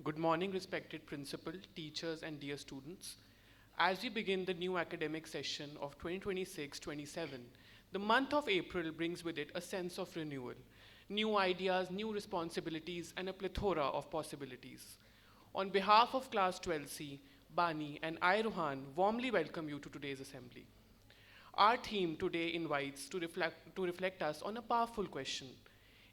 Good morning, respected principal, teachers, and dear students. As we begin the new academic session of 2026-27, the month of April brings with it a sense of renewal, new ideas, new responsibilities, and a plethora of possibilities. On behalf of Class 12C, Bani, and I, Ruhan, warmly welcome you to today's assembly. Our theme today invites to reflect us on a powerful question.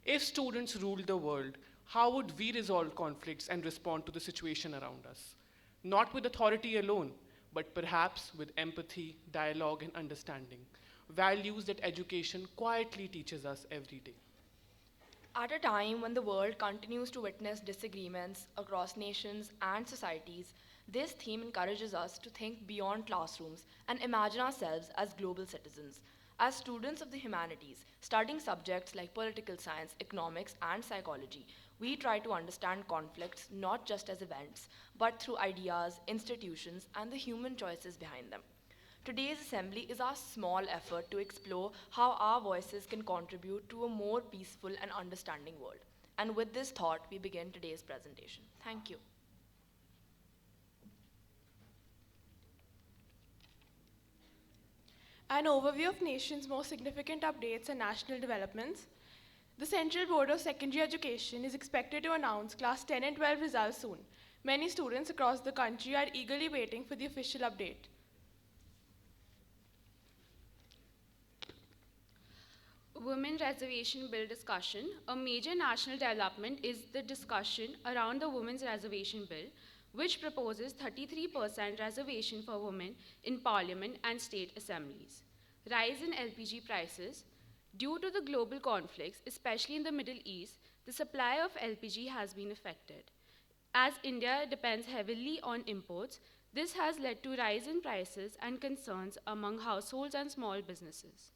If students ruled the world, how would we resolve conflicts and respond to the situation around us? Not with authority alone, but perhaps with empathy, dialogue, and understanding, values that education quietly teaches us every day. At a time when the world continues to witness disagreements across nations and societies, this theme encourages us to think beyond classrooms and imagine ourselves as global citizens. As students of the humanities, studying subjects like political science, economics, and psychology, we try to understand conflicts not just as events, but through ideas, institutions, and the human choices behind them. Today's assembly is our small effort to explore how our voices can contribute to a more peaceful and understanding world. And with this thought, we begin today's presentation. Thank you. An overview of nation's most significant updates and national developments. The Central Board of Secondary Education is expected to announce Class 10 and 12 results soon. Many students across the country are eagerly waiting for the official update. Women Reservation Bill discussion. A major national development is the discussion around the Women's Reservation Bill, which proposes 33% reservation for women in parliament and state assemblies. Rise in LPG prices. Due to the global conflicts, especially in the Middle East, the supply of LPG has been affected. As India depends heavily on imports, this has led to rise in prices and concerns among households and small businesses.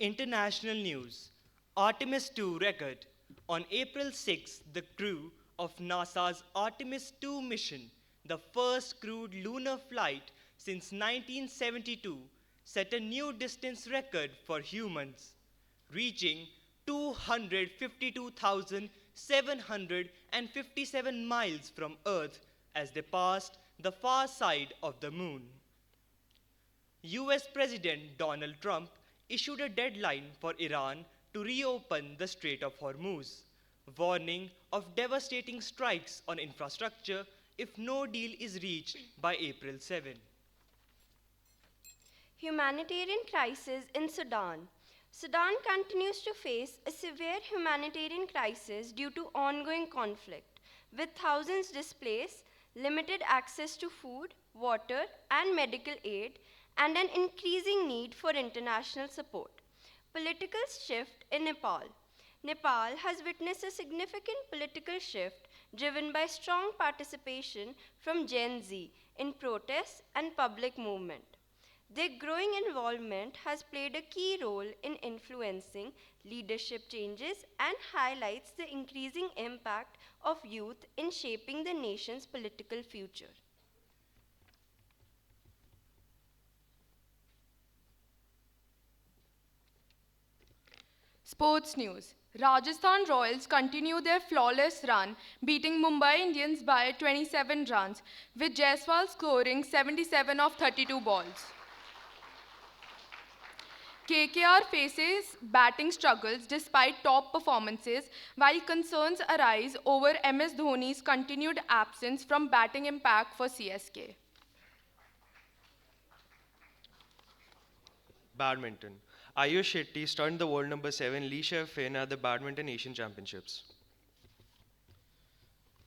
International news. Artemis 2 record. On April 6, the crew of NASA's Artemis 2 mission, the first crewed lunar flight since 1972, set a new distance record for humans, reaching 252,757 miles from Earth as they passed the far side of the moon. US President Donald Trump issued a deadline for Iran to reopen the Strait of Hormuz, warning of devastating strikes on infrastructure if no deal is reached by April 7. Humanitarian crisis in Sudan. Sudan continues to face a severe humanitarian crisis due to ongoing conflict, with thousands displaced, limited access to food, water, and medical aid, and an increasing need for international support. Political shift in Nepal. Nepal has witnessed a significant political shift driven by strong participation from Gen Z in protests and public movement. Their growing involvement has played a key role in influencing leadership changes and highlights the increasing impact of youth in shaping the nation's political future. Sports news. Rajasthan Royals continue their flawless run, beating Mumbai Indians by 27 runs, with Jaiswal scoring 77 of 32 balls. KKR faces batting struggles despite top performances, while concerns arise over MS Dhoni's continued absence from batting impact for CSK. Badminton. Ayush Shetty stunned the world number 7 Lee Finn at the Badminton Asian Championships.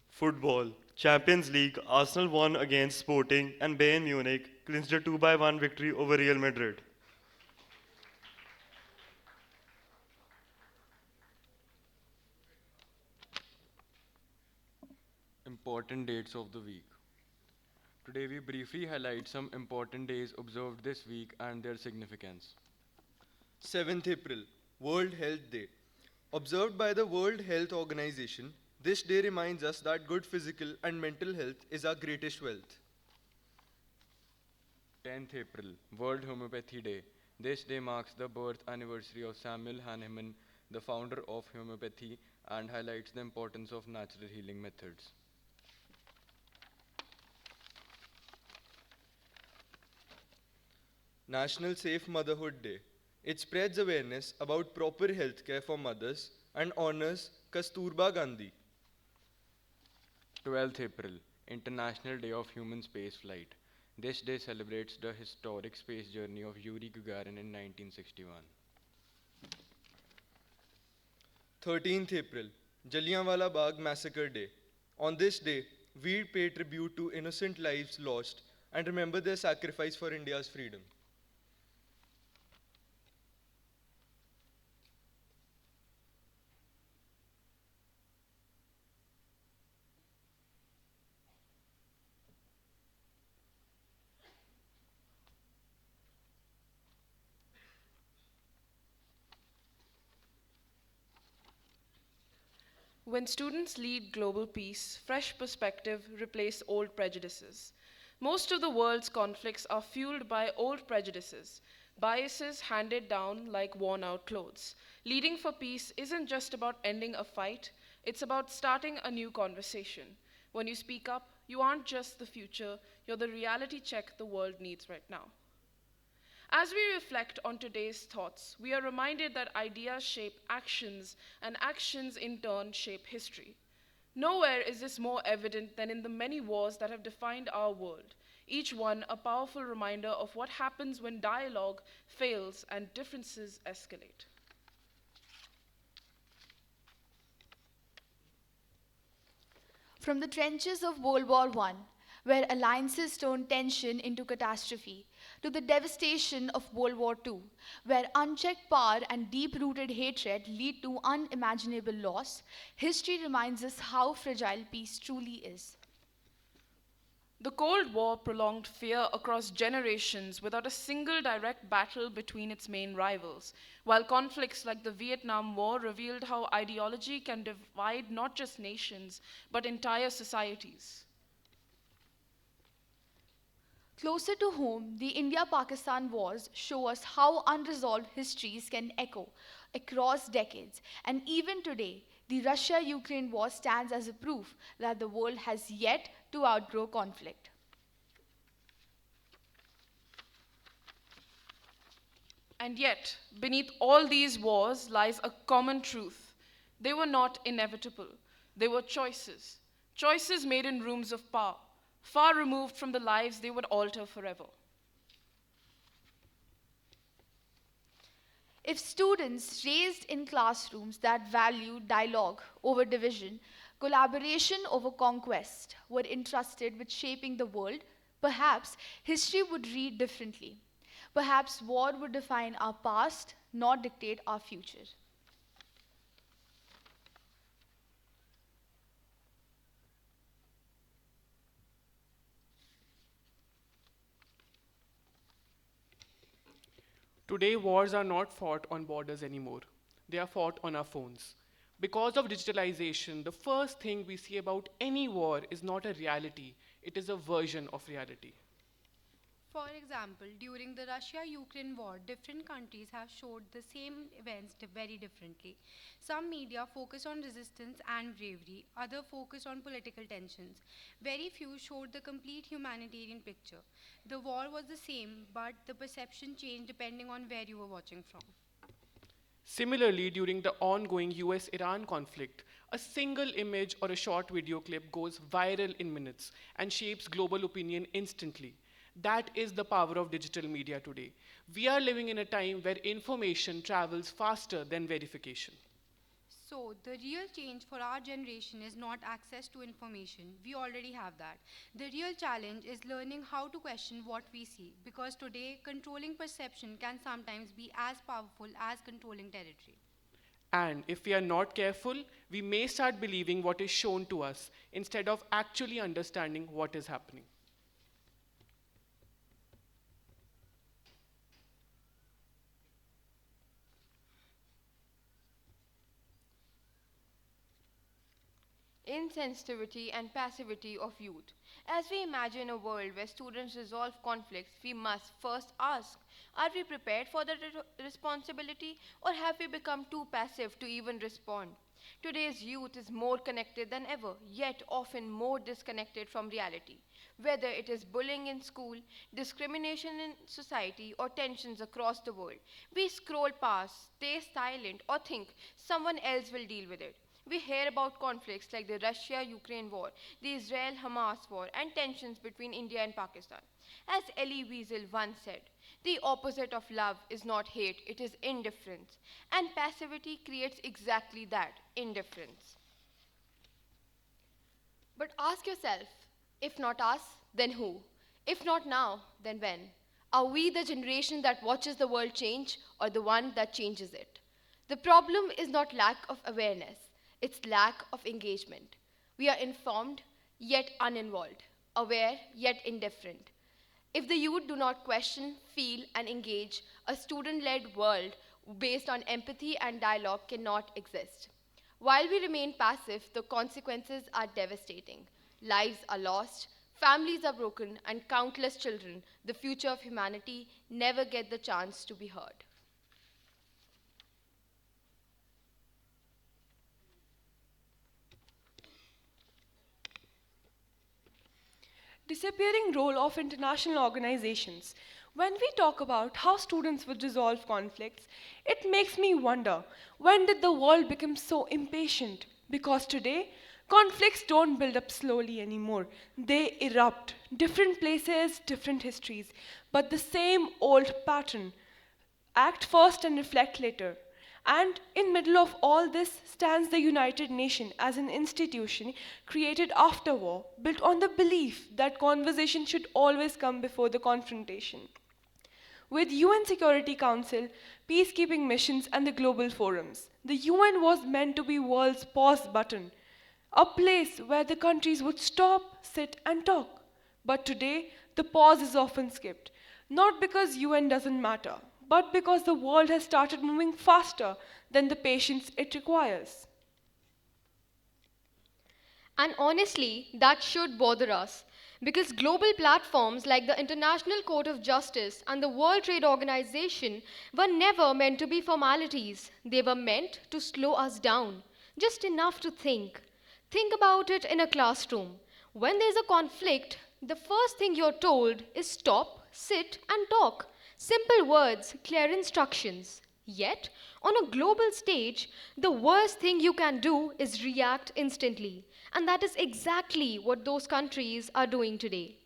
Football. Champions League. Arsenal won against Sporting and Bayern Munich clinched a 2-1 victory over Real Madrid. Important dates of the week. Today we briefly highlight some important days observed this week and their significance. 7th April, World Health Day. Observed by the World Health Organization, this day reminds us that good physical and mental health is our greatest wealth. 10th April, World Homeopathy Day. This day marks the birth anniversary of Samuel Hahnemann, the founder of homeopathy, and highlights the importance of natural healing methods. National Safe Motherhood Day. It spreads awareness about proper health care for mothers and honors Kasturba Gandhi. 12th April, International Day of Human Spaceflight. This day celebrates the historic space journey of Yuri Gagarin in 1961. 13th April, Jallianwala Bagh Massacre Day. On this day, we pay tribute to innocent lives lost and remember their sacrifice for India's freedom. When students lead global peace, fresh perspective replace old prejudices. Most of the world's conflicts are fueled by old prejudices, biases handed down like worn out clothes. Leading for peace isn't just about ending a fight, it's about starting a new conversation. When you speak up, you aren't just the future, you're the reality check the world needs right now. As we reflect on today's thoughts, we are reminded that ideas shape actions, and actions in turn shape history. Nowhere is this more evident than in the many wars that have defined our world, each one a powerful reminder of what happens when dialogue fails and differences escalate. From the trenches of World War I, where alliances turned tension into catastrophe, to the devastation of World War II, where unchecked power and deep rooted hatred lead to unimaginable loss, history reminds us how fragile peace truly is. The Cold War prolonged fear across generations without a single direct battle between its main rivals, while conflicts like the Vietnam War revealed how ideology can divide not just nations, but entire societies. Closer to home, the India Pakistan wars show us how unresolved histories can echo across decades. And even today, the Russia Ukraine war stands as a proof that the world has yet to outgrow conflict. And yet, beneath all these wars lies a common truth. They were not inevitable, they were choices. Choices made in rooms of power, far removed from the lives they would alter forever. If students raised in classrooms that value dialogue over division, collaboration over conquest, were entrusted with shaping the world, perhaps history would read differently. Perhaps war would define our past, not dictate our future. Today, wars are not fought on borders anymore. They are fought on our phones. Because of digitalization, the first thing we see about any war is not a reality, it is a version of reality. For example, during the Russia-Ukraine war, different countries have showed the same events very differently. Some media focus on resistance and bravery, others focus on political tensions. Very few showed the complete humanitarian picture. The war was the same, but the perception changed depending on where you were watching from. Similarly, during the ongoing US Iran conflict, a single image or a short video clip goes viral in minutes and shapes global opinion instantly. That is the power of digital media today. We are living in a time where information travels faster than verification. So, the real change for our generation is not access to information. We already have that. The real challenge is learning how to question what we see, because today, controlling perception can sometimes be as powerful as controlling territory. And if we are not careful, we may start believing what is shown to us instead of actually understanding what is happening. insensitivity, and passivity of youth. As we imagine a world where students resolve conflicts, we must first ask, are we prepared for the responsibility, or have we become too passive to even respond? Today's youth is more connected than ever, yet often more disconnected from reality. Whether it is bullying in school, discrimination in society, or tensions across the world, we scroll past, stay silent, or think someone else will deal with it. We hear about conflicts like the Russia Ukraine war, the Israel Hamas war, and tensions between India and Pakistan. As Elie Wiesel once said, the opposite of love is not hate, it is indifference. And passivity creates exactly that indifference. But ask yourself, if not us, then who? If not now, then when? Are we the generation that watches the world change or the one that changes it? The problem is not lack of awareness, it's lack of engagement. We are informed yet uninvolved, aware yet indifferent. If the youth do not question, feel, and engage, a student led world based on empathy and dialogue cannot exist. While we remain passive, the consequences are devastating. Lives are lost, families are broken, and countless children, the future of humanity, never get the chance to be heard. Disappearing role of international organizations. When we talk about how students would resolve conflicts, it makes me wonder, when did the world become so impatient? Because today, conflicts don't build up slowly anymore. They erupt. Different places, different histories, but the same old pattern. Act first and reflect later. And in middle of all this stands the United Nations as an institution created after war, built on the belief that conversation should always come before the confrontation. With UN Security Council, peacekeeping missions and the global forums, the UN was meant to be world's pause button, a place where the countries would stop, sit and talk. But today, the pause is often skipped, not because UN doesn't matter, but because the world has started moving faster than the patience it requires. And honestly, that should bother us. Because global platforms like the International Court of Justice and the World Trade Organization were never meant to be formalities. They were meant to slow us down, just enough to think. Think about it in a classroom. When there's a conflict, the first thing you're told is stop, sit, and talk. Simple words, clear instructions. Yet, on a global stage, the worst thing you can do is react instantly. And that is exactly what those countries are doing today.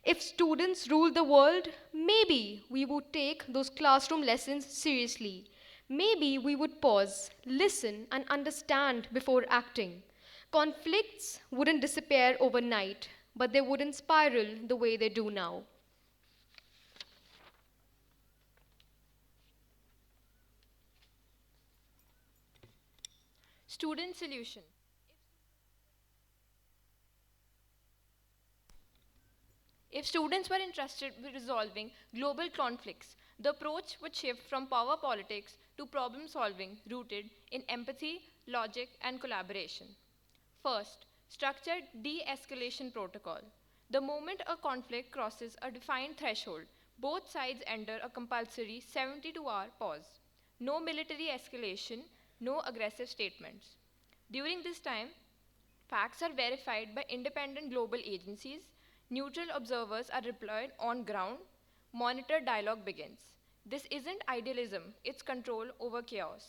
If students ruled the world, maybe we would take those classroom lessons seriously. Maybe we would pause, listen, and understand before acting. Conflicts wouldn't disappear overnight, but they wouldn't spiral the way they do now. Student solution. If students were interested in resolving global conflicts, the approach would shift from power politics to problem solving rooted in empathy, logic, and collaboration. First, structured de escalation protocol. The moment a conflict crosses a defined threshold, both sides enter a compulsory 72-hour pause. No military escalation, no aggressive statements. During this time, facts are verified by independent global agencies, neutral observers are deployed on ground, monitor dialogue begins. This isn't idealism, it's control over chaos.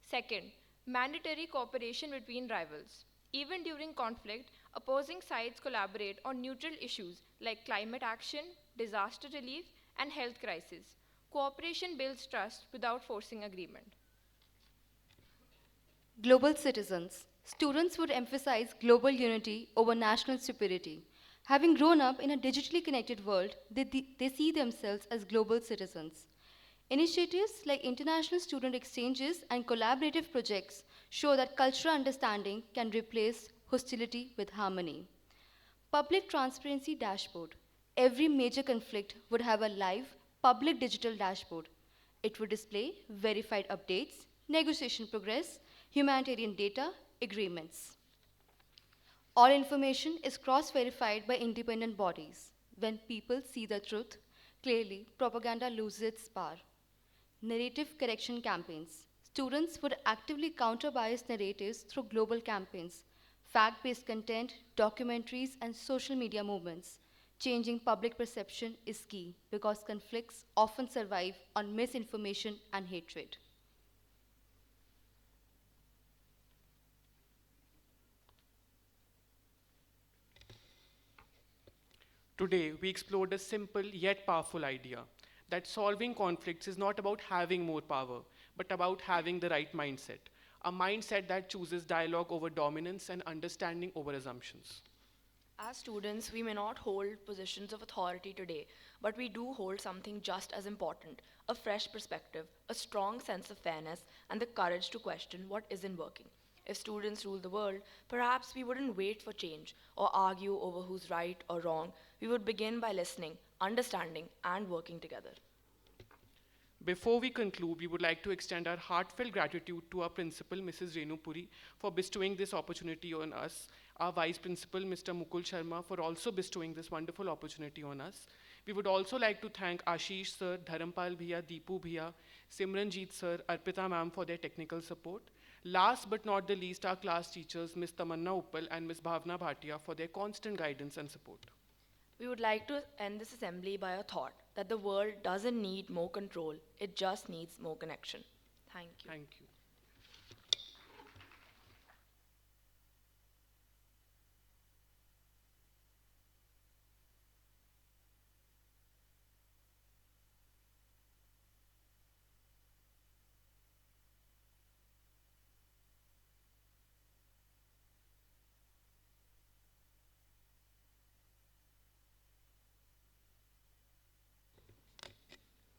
Second, mandatory cooperation between rivals. Even during conflict, opposing sides collaborate on neutral issues like climate action, disaster relief, and health crisis. Cooperation builds trust without forcing agreement. Global citizens. Students would emphasize global unity over national superiority. Having grown up in a digitally connected world, they see themselves as global citizens. Initiatives like international student exchanges and collaborative projects show that cultural understanding can replace hostility with harmony. Public transparency dashboard. Every major conflict would have a live, public digital dashboard. It would display verified updates, negotiation progress, humanitarian data, agreements. All information is cross verified by independent bodies. When people see the truth clearly, propaganda loses its power. Narrative correction campaigns. Students would actively counter biased narratives through global campaigns, fact based content, documentaries, and social media movements. Changing public perception is key because conflicts often survive on misinformation and hatred. Today, we explored a simple yet powerful idea that solving conflicts is not about having more power, but about having the right mindset. A mindset that chooses dialogue over dominance and understanding over assumptions. As students, we may not hold positions of authority today, but we do hold something just as important: a fresh perspective, a strong sense of fairness, and the courage to question what isn't working. If students rule the world, perhaps we wouldn't wait for change or argue over who's right or wrong. We would begin by listening, understanding, and working together. Before we conclude, we would like to extend our heartfelt gratitude to our principal, Mrs. Renu Puri, for bestowing this opportunity on us, our vice principal, Mr. Mukul Sharma, for also bestowing this wonderful opportunity on us. We would also like to thank Ashish sir, Dharampal bhiya, Deepu bhiya, Simranjeet sir, Arpita ma'am for their technical support. Last but not the least, our class teachers, Ms. Tamanna Uppal and Ms. Bhavna Bhatia, for their constant guidance and support. We would like to end this assembly by a thought that the world doesn't need more control, it just needs more connection. Thank you. Thank you.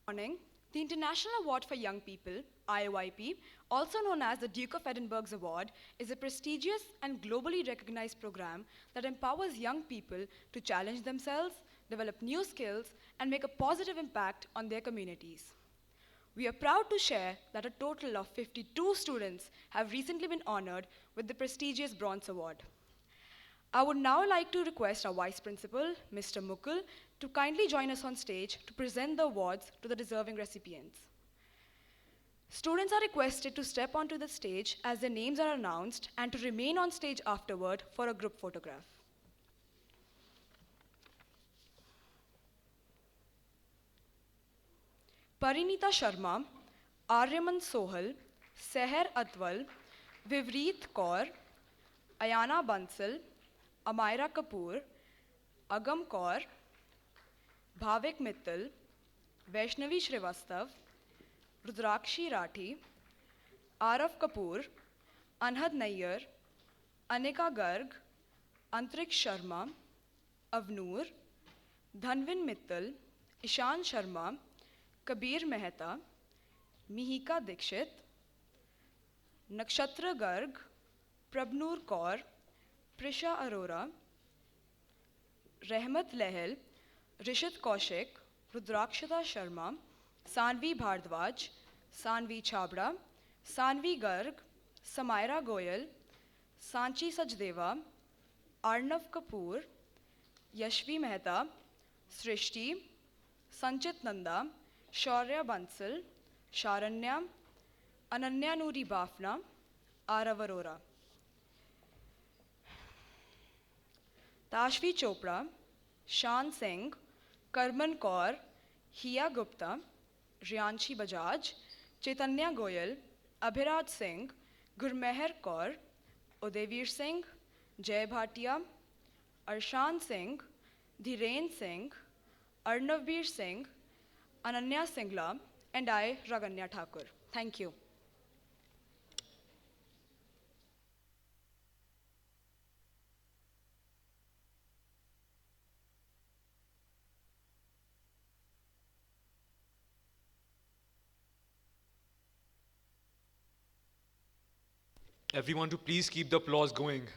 Morning. The International Award for Young People, IOYP, also known as the Duke of Edinburgh's Award, is a prestigious and globally recognized program that empowers young people to challenge themselves, develop new skills, and make a positive impact on their communities. We are proud to share that a total of 52 students have recently been honored with the prestigious Bronze Award. I would now like to request our Vice Principal, Mr. Mukul, to kindly join us on stage to present the awards to the deserving recipients. Students are requested to step onto the stage as their names are announced and to remain on stage afterward for a group photograph. Parinita Sharma, Aryaman Sohal, Seher Atwal, Vivreet Kaur, Ayana Bansal, Amira Kapoor, Agam Kaur, Bhavik Mittal, Vaishnavi Srivastav, Rudrakshi Rathi, Araf Kapoor, Anhad Nayyar, Anika Garg, Antrik Sharma, Avnoor, Dhanvin Mittal, Ishan Sharma, Kabir Mehta, Mihika Dikshit, Nakshatra Garg, Prabnoor Kaur, Prisha Arora, Rehmat Lehel, Rishit Kaushik, Rudrakshita Sharma, Sanvi Bhardwaj, Sanvi Chabra, Sanvi Garg, Samaira Goyal, Sanchi Sajdeva, Arnav Kapoor, Yashvi Mehta, Srishti, Sanchit Nanda, Shaurya Bansal, Sharanya, Ananya Nuri Bafna, Arav Arora. Tashvi Chopra, Shan Singh, Karman Kaur, Hiya Gupta, Riyanshi Bajaj, Chaitanya Goyal, Abhiraj Singh, Gurmeher Kaur, Udevir Singh, Jay Bhatia, Arshan Singh, Dhiren Singh, Arnavbir Singh, Ananya Singla, and I, Raganya Thakur. Thank you. Everyone to please keep the applause going.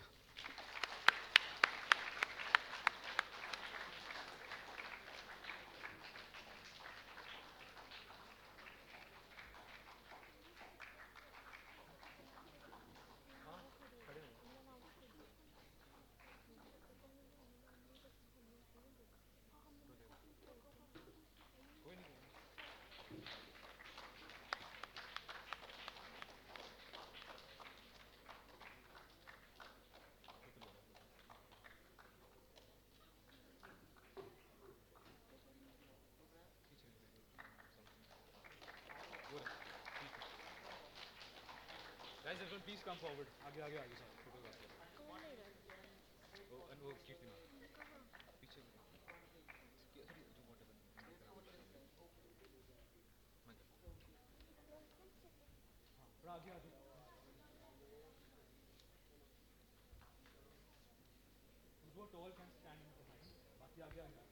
please come forward. आगे आगे आगे sir photograph वो कीर्ति ma'am पीछे आगे आगे वो toll can stand behind बाकी आगे आगे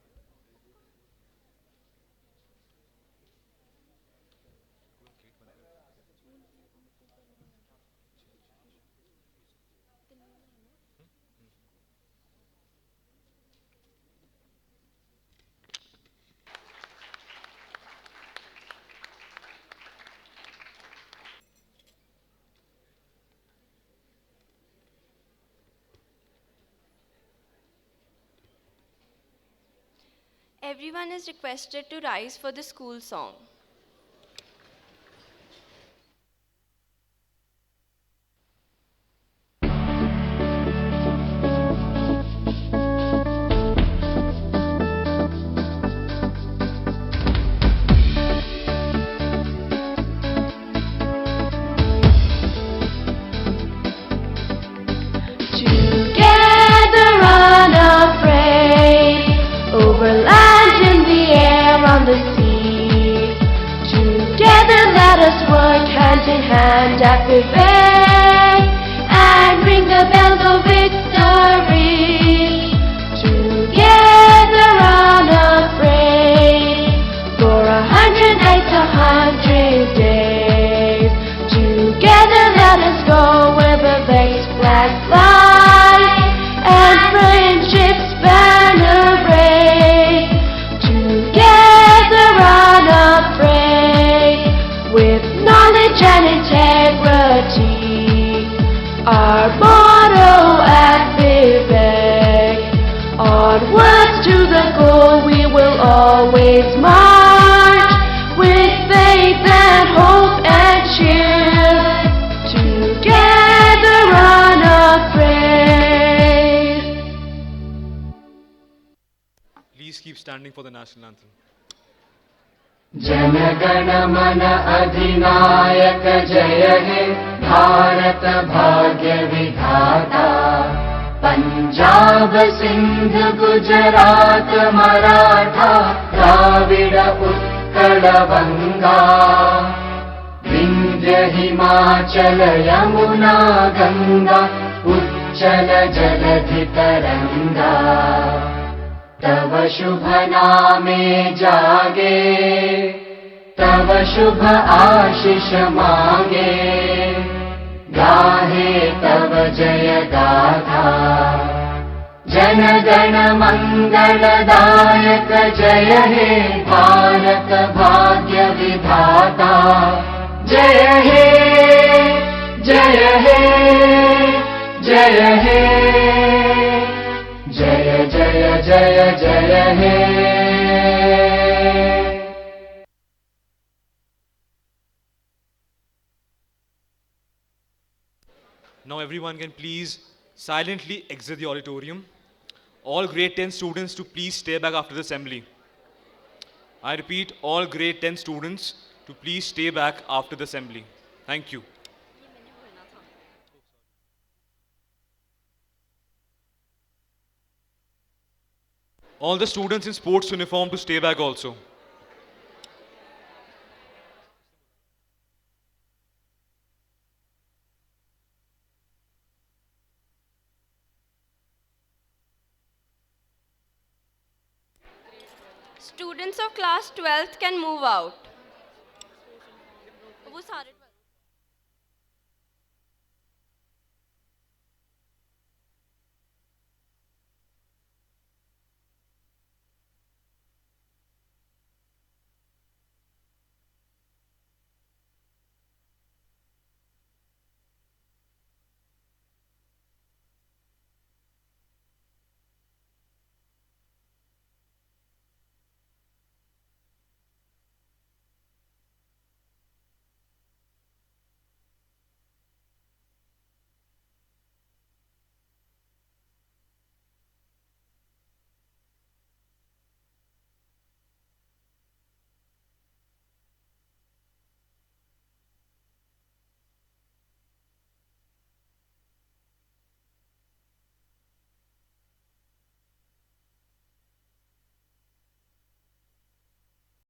Everyone is requested to rise for the school song. Together unafraid, over land in the air, on the sea. Together let us work hand in hand at Vivek and ring the bells of victory. Together unafraid, for 100 nights, 100 days. Together let us go where Vivek's flag flies and friendship's banner raise. Together unafraid, with knowledge and integrity. Our motto at Vivek, onwards to the goal we will always march, with faith and hope and cheer. Together unafraid. Please keep standing for the national anthem. जनगण मन अधिनायक जय हे भारत भाग्य विधाता पंजाब सिंध गुजरात मराठा द्राविड़ उत्कल बंगा विंध्य हिमाचल यमुना गंगा उच्चल जलधि तरंगा तव शुभ नामे जागे तव शुभ आशीष मांगे गाहे तव जय गाथा जन गण मंगलदायक जय हे भारत भाग्य विधाता जय हे जय हे जय हे जय जय जय जय हे Now everyone can please silently exit the auditorium. All grade 10 students to please stay back after the assembly. I repeat, all grade 10 students to please stay back after the assembly. Thank you. All the students in sports uniform to stay back also. Students of class 12th can move out. वो सारे